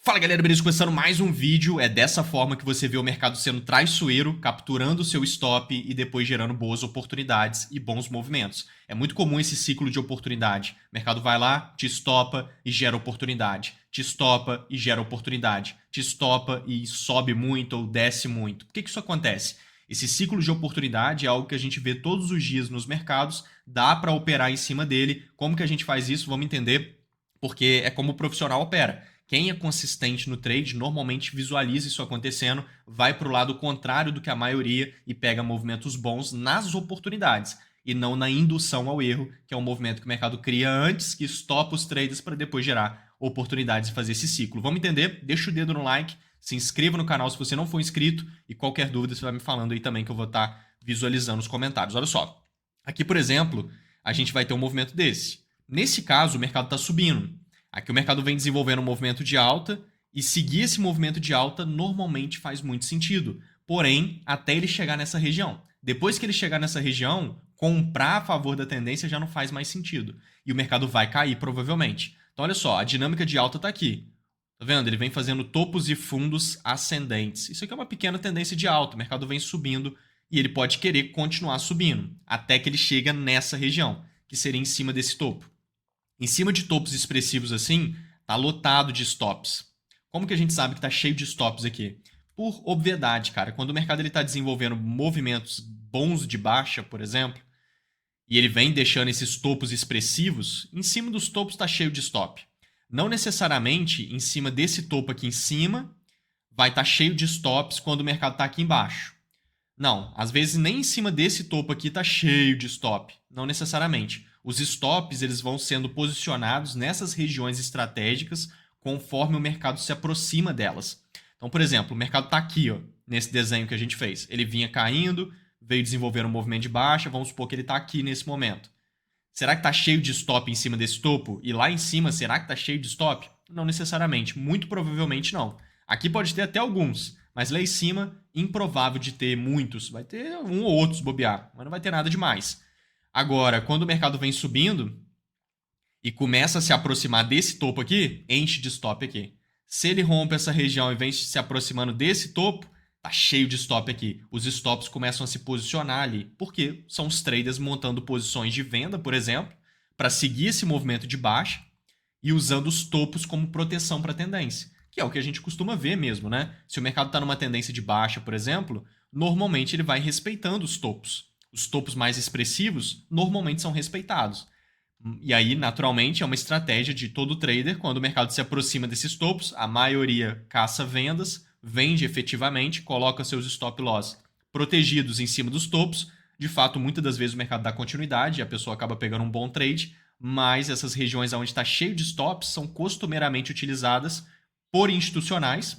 Fala galera, beleza? Começando mais um vídeo. É dessa forma que você vê o mercado sendo traiçoeiro, capturando o seu stop e depois gerando boas oportunidades e bons movimentos. É muito comum esse ciclo de oportunidade. O mercado vai lá, te estopa e gera oportunidade. Te estopa e gera oportunidade. Te estopa e sobe muito ou desce muito. Por que isso acontece? Esse ciclo de oportunidade é algo que a gente vê todos os dias nos mercados, dá para operar em cima dele. Como que a gente faz isso? Vamos entender, porque é como o profissional opera. Quem é consistente no trade normalmente visualiza isso acontecendo, vai para o lado contrário do que a maioria e pega movimentos bons nas oportunidades e não na indução ao erro, que é um movimento que o mercado cria antes, que estopa os traders para depois gerar oportunidades e fazer esse ciclo. Vamos entender? Deixa o dedo no like, se inscreva no canal se você não for inscrito e qualquer dúvida você vai me falando aí também que eu vou estar visualizando os comentários. Olha só, aqui por exemplo, a gente vai ter um movimento desse. Nesse caso, o mercado está subindo. Aqui o mercado vem desenvolvendo um movimento de alta e seguir esse movimento de alta normalmente faz muito sentido. Porém, até ele chegar nessa região. Depois que ele chegar nessa região, comprar a favor da tendência já não faz mais sentido. E o mercado vai cair provavelmente. Então olha só, a dinâmica de alta está aqui. Tá vendo? Ele vem fazendo topos e fundos ascendentes. Isso aqui é uma pequena tendência de alta. O mercado vem subindo e ele pode querer continuar subindo até que ele chega nessa região, que seria em cima desse topo. Em cima de topos expressivos assim, tá lotado de stops. Como que a gente sabe que tá cheio de stops aqui? Por obviedade, cara. Quando o mercado ele tá desenvolvendo movimentos bons de baixa, por exemplo, e ele vem deixando esses topos expressivos, em cima dos topos tá cheio de stop. Não necessariamente em cima desse topo aqui em cima vai estar cheio de stops quando o mercado tá aqui embaixo. Não, às vezes nem em cima desse topo aqui tá cheio de stop. Não necessariamente. Os stops eles vão sendo posicionados nessas regiões estratégicas conforme o mercado se aproxima delas. Então, por exemplo, o mercado está aqui, ó, nesse desenho que a gente fez. Ele vinha caindo, veio desenvolvendo um movimento de baixa, vamos supor que ele está aqui nesse momento. Será que está cheio de stop em cima desse topo? E lá em cima, será que está cheio de stop? Não necessariamente, muito provavelmente não. Aqui pode ter até alguns, mas lá em cima, improvável de ter muitos. Vai ter um ou outro bobear, mas não vai ter nada demais. Agora, quando o mercado vem subindo e começa a se aproximar desse topo aqui, enche de stop aqui. Se ele rompe essa região e vem se aproximando desse topo, tá cheio de stop aqui. Os stops começam a se posicionar ali, porque são os traders montando posições de venda, por exemplo, para seguir esse movimento de baixa e usando os topos como proteção para a tendência, que é o que a gente costuma ver mesmo, né? Se o mercado está numa tendência de baixa, por exemplo, normalmente ele vai respeitando os topos. Os topos mais expressivos normalmente são respeitados. E aí, naturalmente, é uma estratégia de todo trader. Quando o mercado se aproxima desses topos, a maioria caça vendas, vende efetivamente, coloca seus stop loss protegidos em cima dos topos. De fato, muitas das vezes o mercado dá continuidade e a pessoa acaba pegando um bom trade, mas essas regiões onde está cheio de stops são costumeiramente utilizadas por institucionais.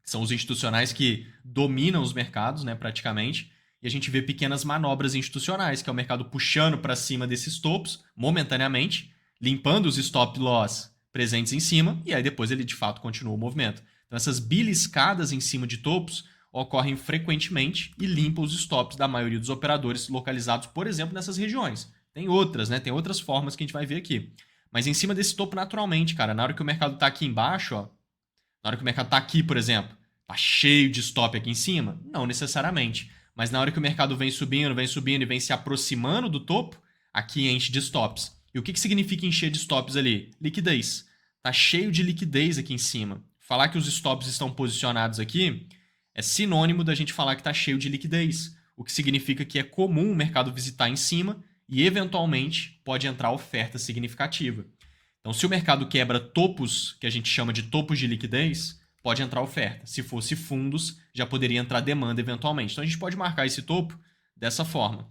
São os institucionais que dominam os mercados, né, praticamente. E a gente vê pequenas manobras institucionais, que é o mercado puxando para cima desses topos, momentaneamente, limpando os stop loss presentes em cima, e aí depois ele de fato continua o movimento. Então essas beliscadas em cima de topos ocorrem frequentemente e limpam os stops da maioria dos operadores localizados, por exemplo, nessas regiões. Tem outras, né? Tem outras formas que a gente vai ver aqui. Mas em cima desse topo, naturalmente, cara, na hora que o mercado está aqui embaixo, ó, na hora que o mercado está aqui, por exemplo, tá cheio de stop aqui em cima? Não necessariamente. Mas na hora que o mercado vem subindo e vem se aproximando do topo, aqui enche de stops. E o que significa encher de stops ali? Liquidez. Tá cheio de liquidez aqui em cima. Falar que os stops estão posicionados aqui é sinônimo da gente falar que tá cheio de liquidez. O que significa que é comum o mercado visitar em cima e, eventualmente, pode entrar oferta significativa. Então, se o mercado quebra topos, que a gente chama de topos de liquidez, pode entrar oferta. Se fosse fundos, já poderia entrar demanda eventualmente. Então a gente pode marcar esse topo dessa forma.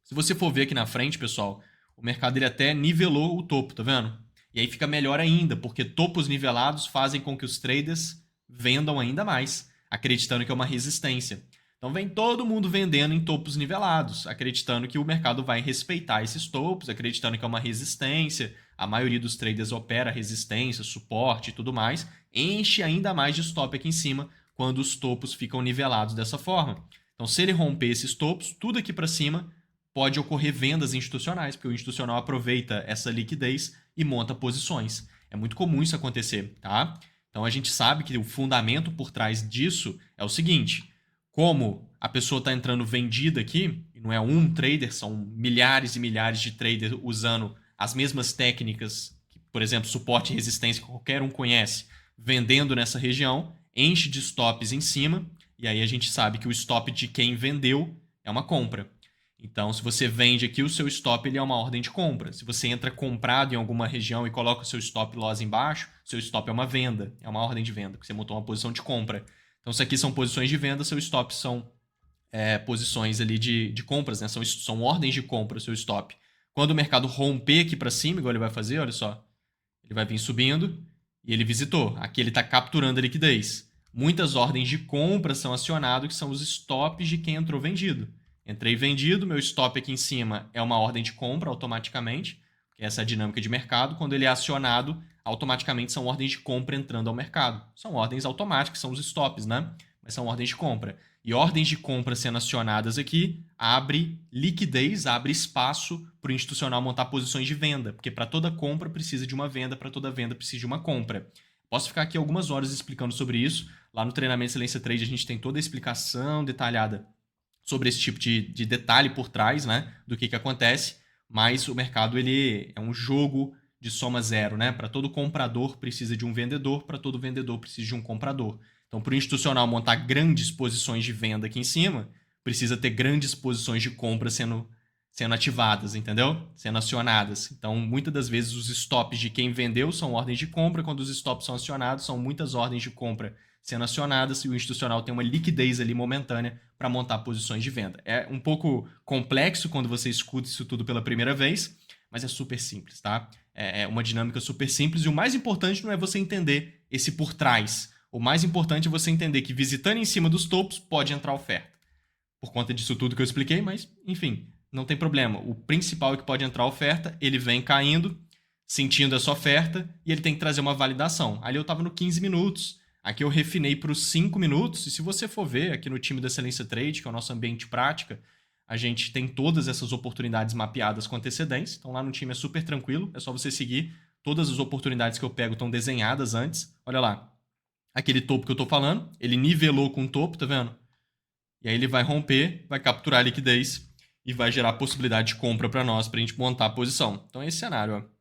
Se você for ver aqui na frente, pessoal, o mercado ele até nivelou o topo, tá vendo? E aí fica melhor ainda, porque topos nivelados fazem com que os traders vendam ainda mais, acreditando que é uma resistência. Então vem todo mundo vendendo em topos nivelados, acreditando que o mercado vai respeitar esses topos, acreditando que é uma resistência. A maioria dos traders opera resistência, suporte e tudo mais. Enche ainda mais de stop aqui em cima quando os topos ficam nivelados dessa forma. Então, se ele romper esses topos, tudo aqui para cima, pode ocorrer vendas institucionais, porque o institucional aproveita essa liquidez e monta posições. É muito comum isso acontecer, tá? Então a gente sabe que o fundamento por trás disso é o seguinte: como a pessoa está entrando vendida aqui, e não é um trader, são milhares e milhares de traders usando as mesmas técnicas, que, por exemplo, suporte e resistência que qualquer um conhece, vendendo nessa região, enche de stops em cima, e aí a gente sabe que o stop de quem vendeu é uma compra. Então, se você vende aqui, o seu stop ele é uma ordem de compra. Se você entra comprado em alguma região e coloca o seu stop loss embaixo, seu stop é uma venda, é uma ordem de venda, porque você montou uma posição de compra. Então, se aqui são posições de venda, seu stop são posições ali de compras, né? São ordens de compra, o seu stop. Quando o mercado romper aqui para cima, igual ele vai fazer, olha só, ele vai vir subindo e ele visitou. Aqui ele está capturando a liquidez. Muitas ordens de compra são acionadas, que são os stops de quem entrou vendido. Entrei vendido, meu stop aqui em cima é uma ordem de compra automaticamente, porque essa é a dinâmica de mercado. Quando ele é acionado, automaticamente são ordens de compra entrando ao mercado. São ordens automáticas, são os stops, né? Mas são ordens de compra. E ordens de compra sendo acionadas aqui abre liquidez, abre espaço para o institucional montar posições de venda, porque para toda compra precisa de uma venda, para toda venda precisa de uma compra. Posso ficar aqui algumas horas explicando sobre isso. Lá no treinamento Excelência Trade a gente tem toda a explicação detalhada sobre esse tipo de detalhe por trás, né, do que acontece, mas o mercado ele é um jogo de soma zero, né? Para todo comprador precisa de um vendedor, para todo vendedor precisa de um comprador. Então, para o institucional montar grandes posições de venda aqui em cima, precisa ter grandes posições de compra sendo ativadas, entendeu? Sendo acionadas. Então, muitas das vezes os stops de quem vendeu são ordens de compra, quando os stops são acionados, são muitas ordens de compra sendo acionadas e o institucional tem uma liquidez ali momentânea para montar posições de venda. É um pouco complexo quando você escuta isso tudo pela primeira vez, mas é super simples, tá? É uma dinâmica super simples e o mais importante não é você entender esse por trás. O mais importante é você entender que visitando em cima dos topos pode entrar oferta. Por conta disso tudo que eu expliquei, mas enfim, não tem problema. O principal é que pode entrar oferta, ele vem caindo, sentindo essa oferta e ele tem que trazer uma validação. Ali eu estava no 15 minutos, aqui eu refinei para os 5 minutos e se você for ver aqui no time da Excelência Trade, que é o nosso ambiente de prática, a gente tem todas essas oportunidades mapeadas com antecedência. Então lá no time é super tranquilo, é só você seguir. Todas as oportunidades que eu pego estão desenhadas antes. Olha lá, aquele topo que eu estou falando, ele nivelou com o topo, tá vendo? E aí ele vai romper, vai capturar a liquidez e vai gerar possibilidade de compra para nós, para a gente montar a posição. Então é esse cenário, ó.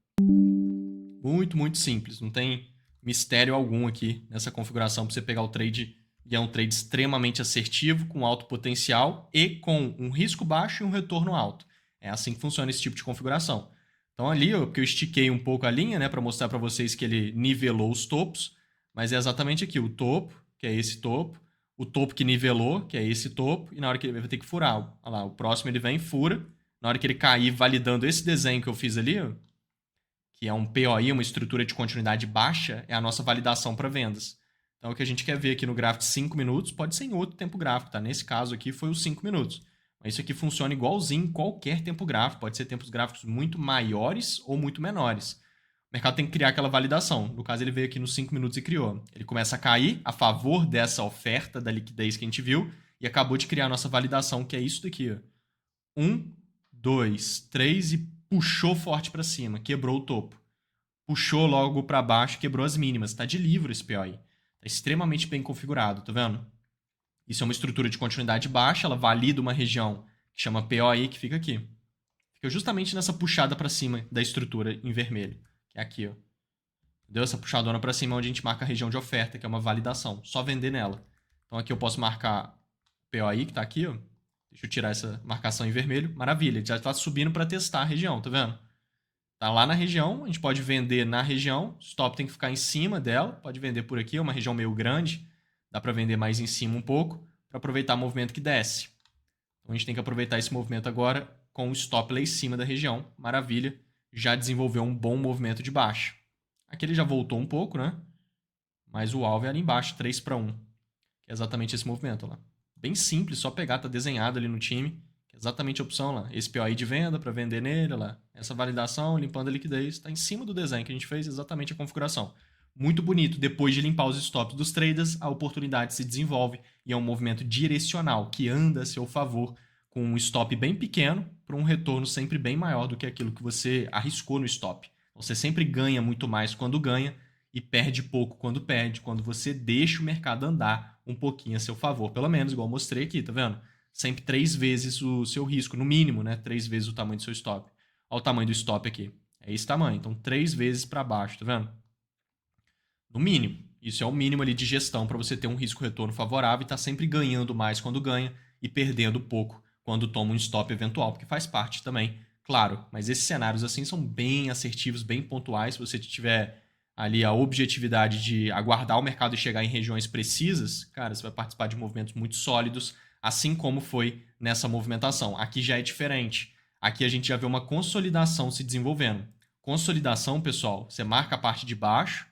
Muito, muito simples. Não tem mistério algum aqui nessa configuração para você pegar o trade. E é um trade extremamente assertivo, com alto potencial e com um risco baixo e um retorno alto. É assim que funciona esse tipo de configuração. Então ali, porque eu estiquei um pouco a linha, né, para mostrar para vocês que ele nivelou os topos, mas é exatamente aqui, o topo, que é esse topo, o topo que nivelou, que é esse topo, e na hora que ele vai ter que furar, olha lá, o próximo ele vem e fura, na hora que ele cair validando esse desenho que eu fiz ali, ó, que é um POI, uma estrutura de continuidade baixa, é a nossa validação para vendas. Então, o que a gente quer ver aqui no gráfico de 5 minutos pode ser em outro tempo gráfico, tá? Nesse caso aqui foi os 5 minutos. Mas isso aqui funciona igualzinho em qualquer tempo gráfico. Pode ser tempos gráficos muito maiores ou muito menores. O mercado tem que criar aquela validação. No caso, ele veio aqui nos 5 minutos e criou. Ele começa a cair a favor dessa oferta da liquidez que a gente viu e acabou de criar a nossa validação, que é isso daqui, ó. 1, 2, 3 e puxou forte para cima, quebrou o topo. Puxou logo para baixo, quebrou as mínimas. Tá de livro esse POI. Tá extremamente bem configurado, tá vendo? Isso é uma estrutura de continuidade baixa, ela valida uma região que chama POI, que fica aqui. Fica justamente nessa puxada para cima da estrutura em vermelho, que é aqui, ó. Entendeu? Essa puxadona para cima é onde a gente marca a região de oferta, que é uma validação. Só vender nela. Então aqui eu posso marcar POI, que tá aqui, ó. Deixa eu tirar essa marcação em vermelho. Maravilha, já tá subindo para testar a região, tá vendo? Tá lá na região, a gente pode vender na região, stop tem que ficar em cima dela, pode vender por aqui, é uma região meio grande, dá para vender mais em cima um pouco, para aproveitar o movimento que desce. Então a gente tem que aproveitar esse movimento agora com o stop lá em cima da região, maravilha, já desenvolveu um bom movimento de baixa. Aqui ele já voltou um pouco, né? Mas o alvo é ali embaixo, 3 para 1, que é exatamente esse movimento lá. Bem simples, só pegar, tá desenhado ali no time. Exatamente a opção lá. Esse POI de venda para vender nele, lá. Essa validação, limpando a liquidez, está em cima do desenho que a gente fez, exatamente a configuração. Muito bonito. Depois de limpar os stops dos traders, a oportunidade se desenvolve e é um movimento direcional que anda a seu favor com um stop bem pequeno para um retorno sempre bem maior do que aquilo que você arriscou no stop. Você sempre ganha muito mais quando ganha e perde pouco quando você deixa o mercado andar um pouquinho a seu favor, pelo menos, igual eu mostrei aqui, tá vendo? Sempre 3 vezes o seu risco, no mínimo, né? 3 vezes o tamanho do seu stop. Olha o tamanho do stop aqui. É esse tamanho, então 3 vezes para baixo, tá vendo? No mínimo. Isso é o mínimo ali de gestão para você ter um risco-retorno favorável e estar sempre ganhando mais quando ganha e perdendo pouco quando toma um stop eventual, porque faz parte também, claro. Mas esses cenários assim são bem assertivos, bem pontuais. Se você tiver ali a objetividade de aguardar o mercado e chegar em regiões precisas, cara, você vai participar de movimentos muito sólidos, assim como foi nessa movimentação. Aqui já é diferente. Aqui a gente já vê uma consolidação se desenvolvendo. Consolidação, pessoal, você marca a parte de baixo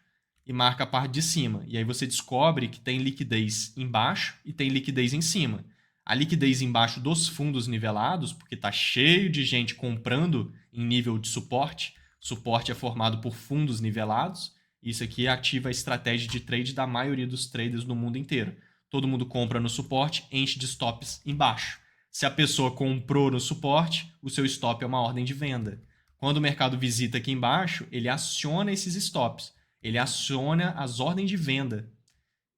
e marca a parte de cima. E aí você descobre que tem liquidez embaixo e tem liquidez em cima. A liquidez embaixo dos fundos nivelados, porque está cheio de gente comprando em nível de suporte. Suporte é formado por fundos nivelados. Isso aqui ativa a estratégia de trade da maioria dos traders no mundo inteiro. Todo mundo compra no suporte, enche de stops embaixo. Se a pessoa comprou no suporte, o seu stop é uma ordem de venda. Quando o mercado visita aqui embaixo, ele aciona esses stops. Ele aciona as ordens de venda.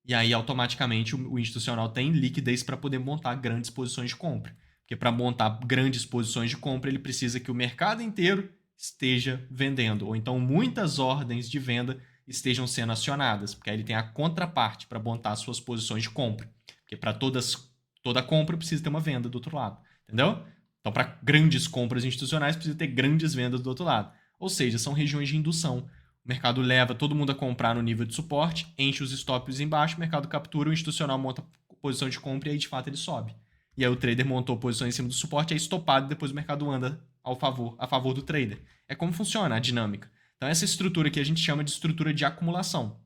E aí, automaticamente, o institucional tem liquidez para poder montar grandes posições de compra. Porque para montar grandes posições de compra, ele precisa que o mercado inteiro esteja vendendo. Ou então, muitas ordens de venda estejam sendo acionadas. Porque aí ele tem a contraparte para montar suas posições de compra. Porque para toda compra precisa ter uma venda do outro lado. Entendeu? Então, para grandes compras institucionais, precisa ter grandes vendas do outro lado. Ou seja, são regiões de indução. O mercado leva todo mundo a comprar no nível de suporte, enche os stops embaixo, o mercado captura, o institucional monta posição de compra e aí de fato ele sobe. E aí o trader montou posição em cima do suporte, é estopado e depois o mercado anda a favor do trader. É como funciona a dinâmica. Então essa estrutura que a gente chama de estrutura de acumulação.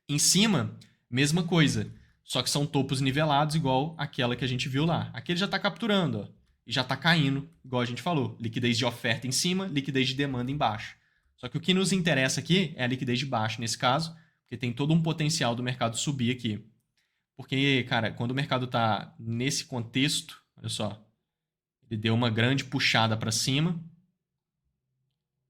Em cima, mesma coisa, só que são topos nivelados igual aquela que a gente viu lá. Aqui ele já está capturando, ó, e já está caindo, igual a gente falou. Liquidez de oferta em cima, liquidez de demanda embaixo. Só que o que nos interessa aqui é a liquidez de baixo, nesse caso, porque tem todo um potencial do mercado subir aqui. Porque, cara, quando o mercado está nesse contexto, olha só, ele deu uma grande puxada para cima,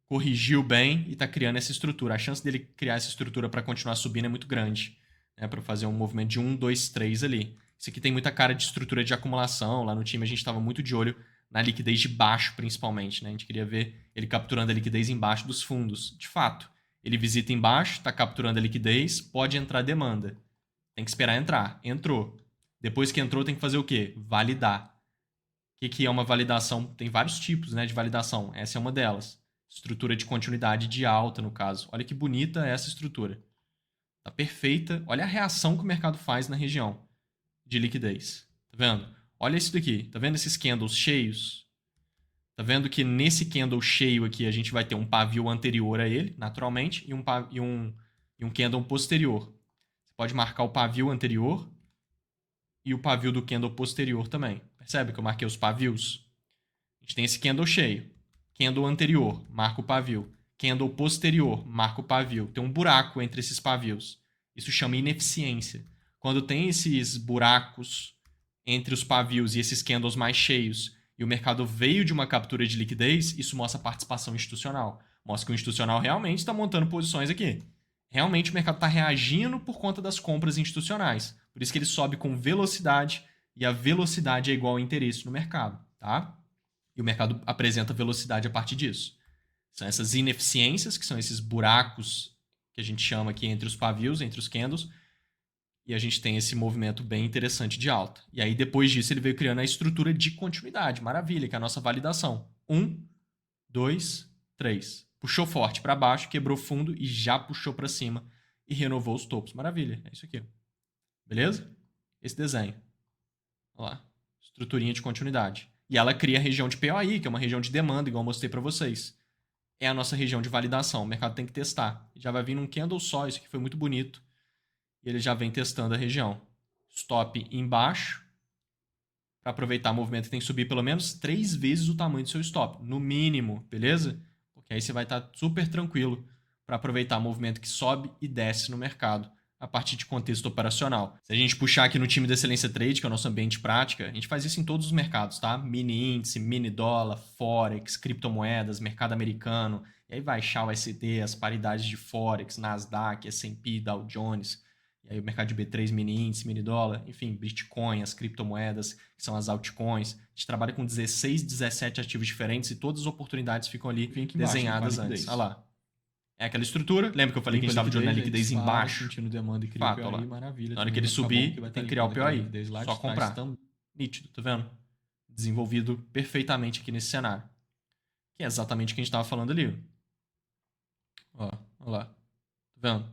corrigiu bem e está criando essa estrutura. A chance dele criar essa estrutura para continuar subindo é muito grande, né, para fazer um movimento de 1, 2, 3 ali. Isso aqui tem muita cara de estrutura de acumulação. Lá no time a gente estava muito de olho na liquidez de baixo, principalmente, né? A gente queria ver ele capturando a liquidez embaixo dos fundos. De fato, ele visita embaixo, está capturando a liquidez, pode entrar demanda. Tem que esperar entrar. Entrou. Depois que entrou, tem que fazer o quê? Validar. O que é uma validação? Tem vários tipos, né, de validação. Essa é uma delas. Estrutura de continuidade de alta, no caso. Olha que bonita essa estrutura. Tá perfeita. Olha a reação que o mercado faz na região de liquidez. Tá vendo? Olha isso daqui. Tá vendo esses candles cheios? Tá vendo que nesse candle cheio aqui a gente vai ter um pavio anterior a ele, naturalmente, e um candle posterior. Você pode marcar o pavio anterior e o pavio do candle posterior também. Percebe que eu marquei os pavios? A gente tem esse candle cheio. Candle anterior, marca o pavio. Candle posterior, marca o pavio. Tem um buraco entre esses pavios. Isso chama ineficiência. Quando tem esses buracos entre os pavios e esses candles mais cheios e o mercado veio de uma captura de liquidez, isso mostra participação institucional. Mostra que o institucional realmente está montando posições aqui. Realmente o mercado está reagindo por conta das compras institucionais. Por isso que ele sobe com velocidade e a velocidade é igual ao interesse no mercado, tá? E o mercado apresenta velocidade a partir disso. São essas ineficiências, que são esses buracos que a gente chama aqui entre os pavios, entre os candles, e a gente tem esse movimento bem interessante de alta. E aí, depois disso, ele veio criando a estrutura de continuidade. Maravilha, que é a nossa validação. 1, 2, 3. Puxou forte para baixo, quebrou fundo e já puxou para cima e renovou os topos. Maravilha, é isso aqui. Beleza? Esse desenho. Olha lá. Estruturinha de continuidade. E ela cria a região de POI, que é uma região de demanda, igual eu mostrei para vocês. É a nossa região de validação. O mercado tem que testar. Já vai vir num candle só, isso aqui foi muito bonito. E ele já vem testando a região. Stop embaixo. Para aproveitar o movimento, tem que subir pelo menos 3 vezes o tamanho do seu stop. No mínimo, beleza? Porque aí você vai estar super tranquilo para aproveitar o movimento que sobe e desce no mercado a partir de contexto operacional. Se a gente puxar aqui no time da Excelência Trade, que é o nosso ambiente de prática, a gente faz isso em todos os mercados, tá? Mini índice, mini dólar, forex, criptomoedas, mercado americano, e aí vai XAUSD, as paridades de forex, Nasdaq, S&P, Dow Jones, e aí o mercado de B3, mini índice, mini dólar, enfim, Bitcoin, as criptomoedas, que são as altcoins. A gente trabalha com 16, 17 ativos diferentes e todas as oportunidades ficam ali desenhadas antes. Olha lá. É aquela estrutura. Lembra que eu falei que a gente estava de olho na liquidez embaixo? Sentindo demanda e cria Fato, o olha POI, lá. maravilha. Na hora que ele subir, tem que criar o POI. Só comprar. Então, Nítido, tá vendo? Desenvolvido perfeitamente aqui nesse cenário. Que é exatamente o que a gente estava falando ali. Ó, olha lá. Tá vendo?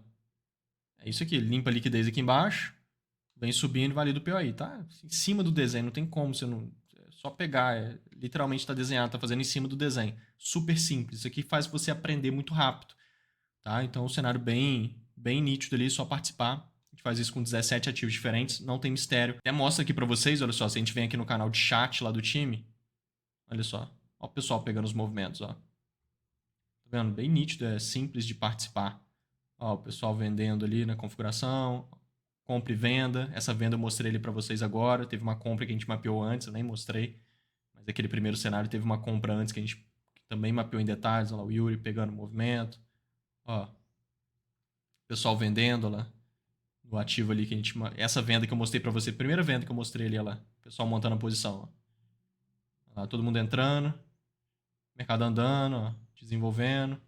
É isso aqui. Limpa a liquidez aqui embaixo. Vem subindo e valida o POI, tá? Em cima do desenho. Não tem como você não... É só pegar. Literalmente está desenhado. Está fazendo em cima do desenho. Super simples. Isso aqui faz você aprender muito rápido. Tá? Então, um cenário bem nítido ali, só participar. A gente faz isso com 17 ativos diferentes, não tem mistério. Até mostra aqui para vocês, olha só, se a gente vem aqui no canal de chat lá do time, olha só, ó o pessoal pegando os movimentos, ó. Tá vendo? Bem nítido, é simples de participar. Ó, o pessoal vendendo ali na configuração, compra e venda. Essa venda eu mostrei ali para vocês agora. Teve uma compra que a gente mapeou antes, eu nem mostrei. Mas aquele primeiro cenário teve uma compra antes que a gente também mapeou em detalhes. Olha lá, o Yuri pegando o movimento. Ó, pessoal vendendo lá no ativo ali que a gente... Essa venda que eu mostrei pra você, primeira venda que eu mostrei ali, lá. Pessoal montando a posição, ó. Lá, todo mundo entrando. Mercado andando, ó. Desenvolvendo.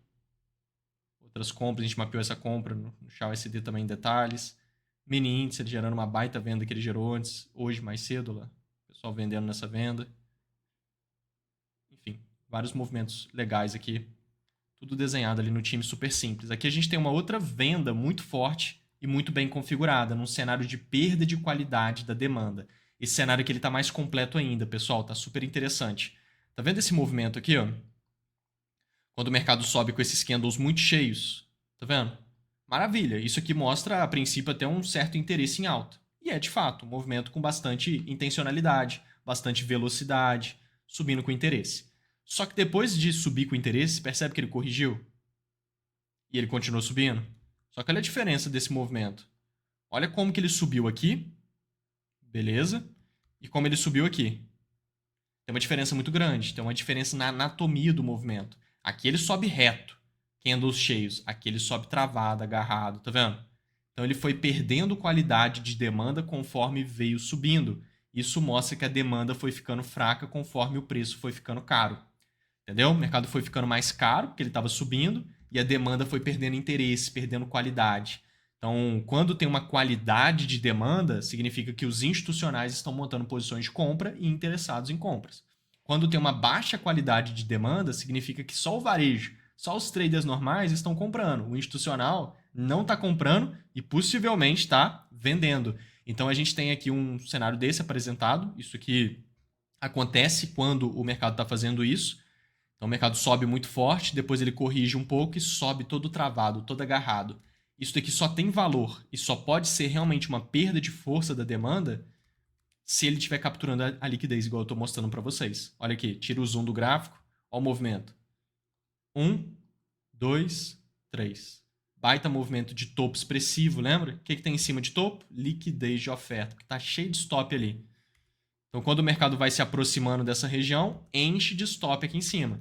Outras compras, a gente mapeou essa compra no XAUSD também em detalhes. Mini índice, ele gerando uma baita venda que ele gerou antes, hoje, mais cedo, lá. Pessoal vendendo nessa venda. Enfim, vários movimentos legais aqui. Tudo desenhado ali no time super simples. Aqui a gente tem uma outra venda muito forte e muito bem configurada, num cenário de perda de qualidade da demanda. Esse cenário aqui ele tá mais completo ainda, pessoal, tá super interessante. Tá vendo esse movimento aqui, ó? Quando o mercado sobe com esses candles muito cheios, tá vendo? Maravilha, isso aqui mostra, a princípio, até um certo interesse em alta. E é, de fato, um movimento com bastante intencionalidade, bastante velocidade, subindo com interesse. Só que depois de subir com interesse, percebe que ele corrigiu? E ele continuou subindo? Só que olha a diferença desse movimento. Olha como que ele subiu aqui. Beleza? E como ele subiu aqui. Tem uma diferença muito grande. Tem uma diferença na anatomia do movimento. Aqui ele sobe reto. Candles cheios. Aqui ele sobe travado, agarrado. Tá vendo? Então ele foi perdendo qualidade de demanda conforme veio subindo. Isso mostra que a demanda foi ficando fraca conforme o preço foi ficando caro. Entendeu? O mercado foi ficando mais caro, porque ele estava subindo, e a demanda foi perdendo interesse, perdendo qualidade. Então, quando tem uma qualidade de demanda, significa que os institucionais estão montando posições de compra e interessados em compras. Quando tem uma baixa qualidade de demanda, significa que só o varejo, só os traders normais estão comprando. O institucional não está comprando e possivelmente está vendendo. Então, a gente tem aqui um cenário desse apresentado. Isso aqui acontece quando o mercado está fazendo isso. Então o mercado sobe muito forte, depois ele corrige um pouco e sobe todo travado, todo agarrado. Isso daqui só tem valor e só pode ser realmente uma perda de força da demanda se ele estiver capturando a liquidez, igual eu estou mostrando para vocês. Olha aqui, tira o zoom do gráfico, olha o movimento. 1, 2, 3. Baita movimento de topo expressivo, lembra? O que tem em cima de topo? Liquidez de oferta, que está cheio de stop ali. Então, quando o mercado vai se aproximando dessa região, enche de stop aqui em cima.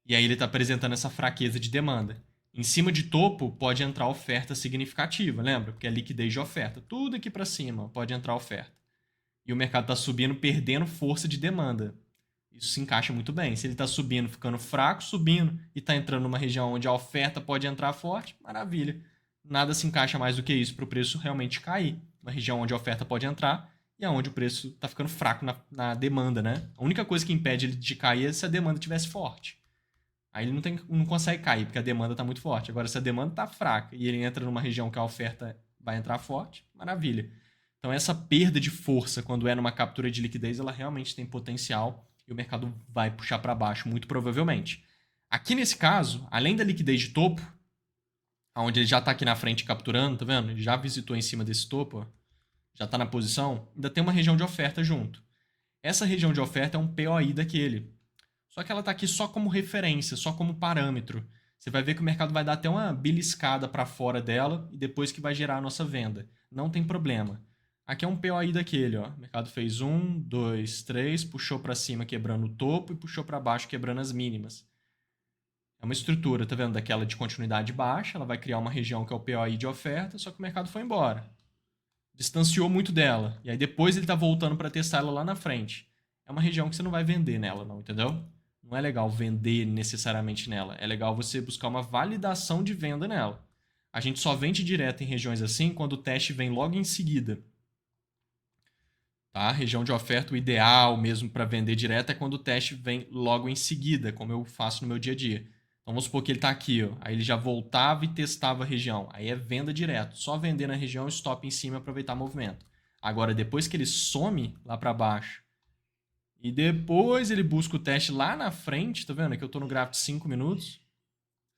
E aí ele está apresentando essa fraqueza de demanda. Em cima de topo pode entrar oferta significativa, lembra? Porque é liquidez de oferta. Tudo aqui para cima pode entrar oferta. E o mercado está subindo, perdendo força de demanda. Isso se encaixa muito bem. Se ele está subindo, ficando fraco, subindo, e está entrando numa região onde a oferta pode entrar forte, maravilha. Nada se encaixa mais do que isso para o preço realmente cair. Uma região onde a oferta pode entrar e aonde o preço está ficando fraco na demanda, né? A única coisa que impede ele de cair é se a demanda estivesse forte. Aí ele não consegue cair, porque a demanda está muito forte. Agora, se a demanda está fraca e ele entra numa região que a oferta vai entrar forte, maravilha. Então, essa perda de força, quando é numa captura de liquidez, ela realmente tem potencial e o mercado vai puxar para baixo, muito provavelmente. Aqui nesse caso, além da liquidez de topo, onde ele já está aqui na frente capturando, tá vendo? Ele já visitou em cima desse topo, ó, já está na posição, ainda tem uma região de oferta junto. Essa região de oferta é um POI daquele. Só que ela está aqui só como referência, só como parâmetro. você vai ver que o mercado vai dar até uma beliscada para fora dela e depois que vai gerar a nossa venda. Não tem problema. Aqui é um POI daquele, ó. O mercado fez 1, 2, 3, puxou para cima quebrando o topo e puxou para baixo quebrando as mínimas. É uma estrutura, tá vendo? Daquela de continuidade baixa, ela vai criar uma região que é o POI de oferta, só que o mercado foi embora. Distanciou muito dela. E aí depois ele tá voltando para testar ela lá na frente. É uma região que você não vai vender nela, não, entendeu? Não é legal vender necessariamente nela. É legal você buscar uma validação de venda nela. A gente só vende direto em regiões assim quando o teste vem logo em seguida. Tá? Região de oferta, o ideal mesmo para vender direto é quando o teste vem logo em seguida, como eu faço no meu dia a dia. Então vamos supor que ele está aqui, ó. Aí ele já voltava e testava a região. Aí é venda direto. Só vender na região, stop em cima e aproveitar o movimento. Agora, depois que ele some lá para baixo e depois ele busca o teste lá na frente, tá vendo? Aqui eu estou no gráfico de 5 minutos.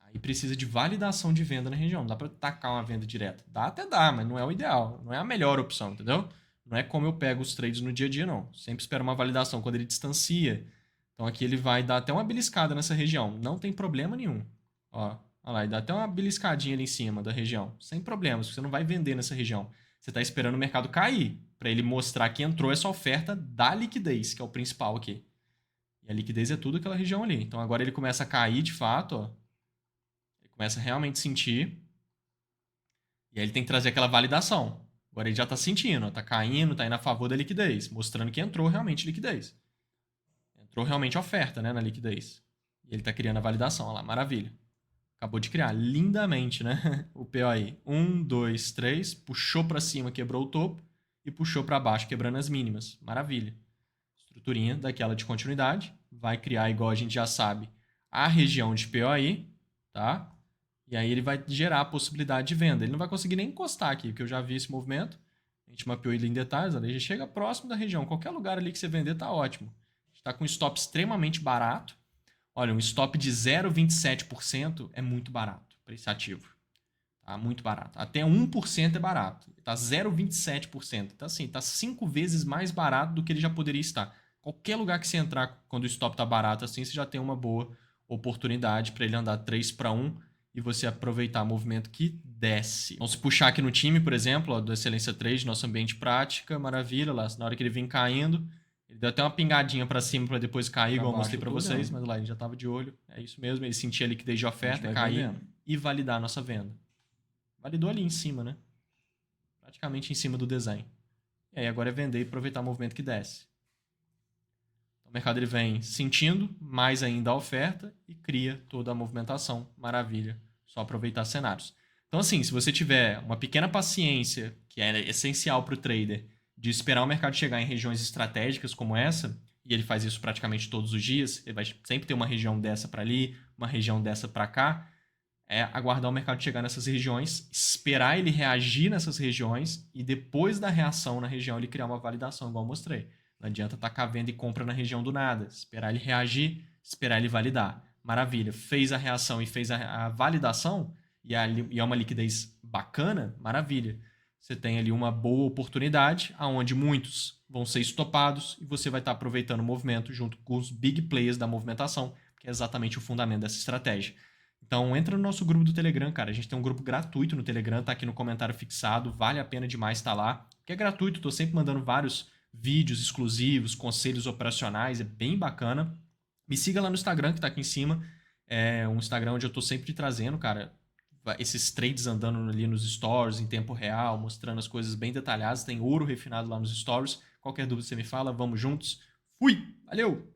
Aí precisa de validação de venda na região. Não dá para tacar uma venda direta. Dá até dá, mas não é o ideal. Não é a melhor opção, entendeu? Não é como eu pego os trades no dia a dia, não. Sempre espero uma validação quando ele distancia. Então aqui ele vai dar até uma beliscada nessa região. Não tem problema nenhum. Ó, olha lá, ele dá até uma beliscadinha ali em cima da região. Sem problemas, você não vai vender nessa região. Você está esperando o mercado cair para ele mostrar que entrou essa oferta da liquidez, que é o principal aqui. E a liquidez é tudo aquela região ali. Então agora ele começa a cair de fato, ó. Ele começa a realmente sentir. E aí ele tem que trazer aquela validação. Agora ele já está sentindo, está caindo, está indo a favor da liquidez, mostrando que entrou realmente liquidez. Entrou realmente oferta, né, na liquidez. E ele está criando a validação, olha lá, maravilha. Acabou de criar lindamente, né? O POI. 1, 2, 3, puxou para cima, quebrou o topo e puxou para baixo, quebrando as mínimas. Maravilha. Estruturinha daquela de continuidade. Vai criar, igual a gente já sabe, a região de POI, tá? E aí ele vai gerar a possibilidade de venda. Ele não vai conseguir nem encostar aqui, porque eu já vi esse movimento. A gente mapeou ele em detalhes, ele já chega próximo da região. Qualquer lugar ali que você vender tá ótimo. A gente está com um stop extremamente barato. Olha, um stop de 0,27% é muito barato para esse ativo. Tá muito barato. Até 1% é barato. Tá 0,27%. Então assim, tá 5 vezes mais barato do que ele já poderia estar. Qualquer lugar que você entrar quando o stop tá barato assim, você já tem uma boa oportunidade para ele andar 3 para 1 e você aproveitar o movimento que desce. Então, se puxar aqui no time, por exemplo, ó, do Excelência Trade, nosso ambiente prática, maravilha, lá, na hora que ele vem caindo, ele deu até uma pingadinha para cima para depois cair, igual eu mostrei para vocês, mas lá ele já estava de olho, é isso mesmo, ele sentia a liquidez de oferta, cair e validar a nossa venda. Validou ali em cima, né? Praticamente em cima do desenho. E aí agora é vender e aproveitar o movimento que desce. O mercado ele vem sentindo mais ainda a oferta e cria toda a movimentação. Maravilha. Só aproveitar cenários. Então, assim, se você tiver uma pequena paciência, que é essencial para o trader, de esperar o mercado chegar em regiões estratégicas como essa, e ele faz isso praticamente todos os dias, ele vai sempre ter uma região dessa para ali, uma região dessa para cá, é aguardar o mercado chegar nessas regiões, esperar ele reagir nessas regiões e depois da reação na região ele criar uma validação, igual eu mostrei. Não adianta tacar venda e compra na região do nada. Esperar ele reagir, esperar ele validar. Maravilha. Fez a reação e fez a validação e é uma liquidez bacana, maravilha. Você tem ali uma boa oportunidade, onde muitos vão ser estopados e você vai estar aproveitando o movimento junto com os big players da movimentação, que é exatamente o fundamento dessa estratégia. Então entra no nosso grupo do Telegram, cara. A gente tem um grupo gratuito no Telegram, tá aqui no comentário fixado. Vale a pena demais estar lá, porque é gratuito. Tô sempre mandando vários vídeos exclusivos, conselhos operacionais, é bem bacana. Me siga lá no Instagram, que tá aqui em cima. É um Instagram onde eu tô sempre trazendo, cara, esses trades andando ali nos stories em tempo real, mostrando as coisas bem detalhadas. Tem ouro refinado lá nos stories. Qualquer dúvida você me fala, vamos juntos. Fui! Valeu!